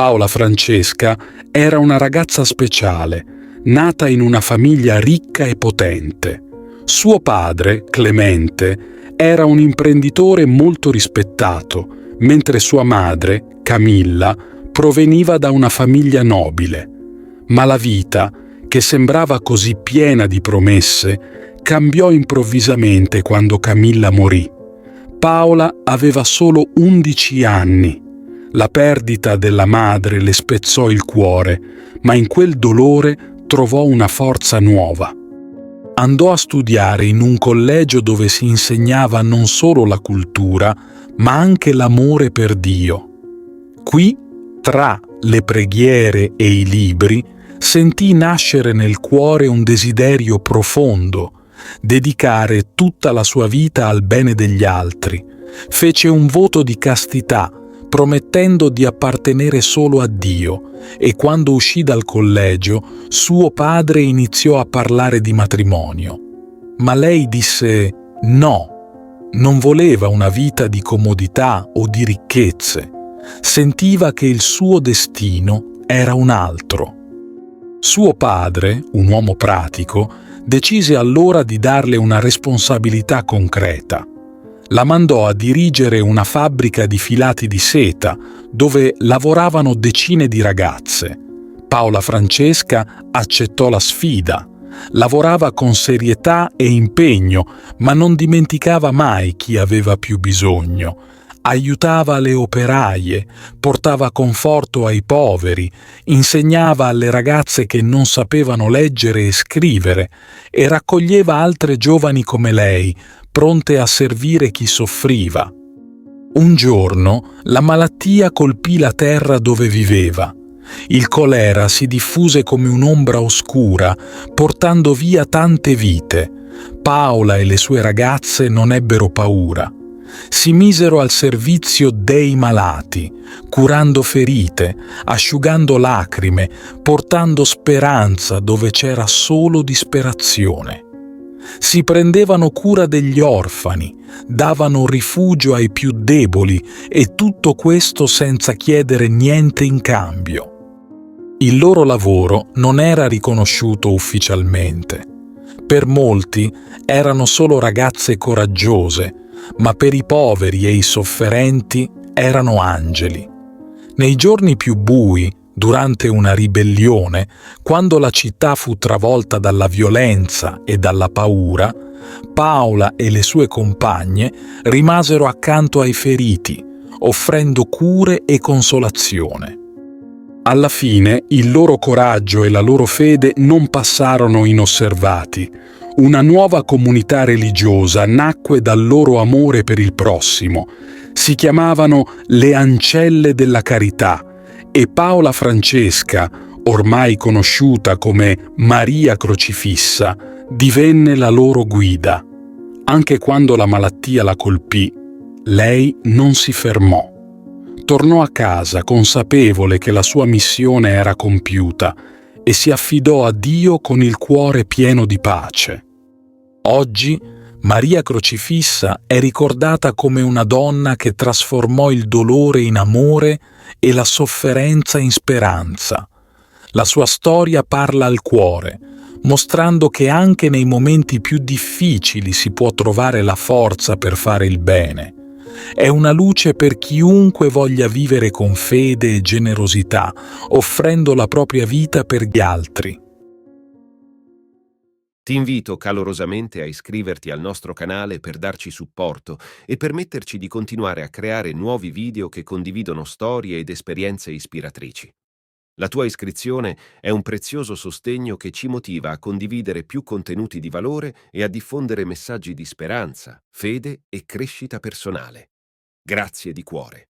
Paola Francesca era una ragazza speciale, nata in una famiglia ricca e potente. Suo padre, Clemente, era un imprenditore molto rispettato, mentre sua madre, Camilla, proveniva da una famiglia nobile. Ma la vita, che sembrava così piena di promesse, cambiò improvvisamente quando Camilla morì. Paola aveva solo 11 anni. La perdita della madre le spezzò il cuore, ma in quel dolore trovò una forza nuova. Andò a studiare in un collegio dove si insegnava non solo la cultura, ma anche l'amore per Dio. Qui, tra le preghiere e i libri, sentì nascere nel cuore un desiderio profondo, dedicare tutta la sua vita al bene degli altri. Fece un voto di castità, promettendo di appartenere solo a Dio, e quando uscì dal collegio, suo padre iniziò a parlare di matrimonio. Ma lei disse no, non voleva una vita di comodità o di ricchezze. Sentiva che il suo destino era un altro. Suo padre, un uomo pratico, decise allora di darle una responsabilità concreta. La mandò a dirigere una fabbrica di filati di seta, dove lavoravano decine di ragazze. Paola Francesca accettò la sfida. Lavorava con serietà e impegno, ma non dimenticava mai chi aveva più bisogno. Aiutava le operaie, portava conforto ai poveri, insegnava alle ragazze che non sapevano leggere e scrivere e raccoglieva altre giovani come lei, pronte a servire chi soffriva. Un giorno la malattia colpì la terra dove viveva. Il colera si diffuse come un'ombra oscura, portando via tante vite. Paola e le sue ragazze non ebbero paura. Si misero al servizio dei malati, curando ferite, asciugando lacrime, portando speranza dove c'era solo disperazione. Si prendevano cura degli orfani, davano rifugio ai più deboli e tutto questo senza chiedere niente in cambio. Il loro lavoro non era riconosciuto ufficialmente. Per molti erano solo ragazze coraggiose, ma per i poveri e i sofferenti erano angeli. Nei giorni più bui, durante una ribellione, quando la città fu travolta dalla violenza e dalla paura, Paola e le sue compagne rimasero accanto ai feriti, offrendo cure e consolazione. Alla fine il loro coraggio e la loro fede non passarono inosservati. Una nuova comunità religiosa nacque dal loro amore per il prossimo. Si chiamavano le Ancelle della Carità e Paola Francesca, ormai conosciuta come Maria Crocifissa, divenne la loro guida. Anche quando la malattia la colpì, lei non si fermò. Tornò a casa consapevole che la sua missione era compiuta e si affidò a Dio con il cuore pieno di pace. Oggi Maria Crocifissa è ricordata come una donna che trasformò il dolore in amore e la sofferenza in speranza. La sua storia parla al cuore, mostrando che anche nei momenti più difficili si può trovare la forza per fare il bene. È una luce per chiunque voglia vivere con fede e generosità, offrendo la propria vita per gli altri. Ti invito calorosamente a iscriverti al nostro canale per darci supporto e permetterci di continuare a creare nuovi video che condividono storie ed esperienze ispiratrici. La tua iscrizione è un prezioso sostegno che ci motiva a condividere più contenuti di valore e a diffondere messaggi di speranza, fede e crescita personale. Grazie di cuore.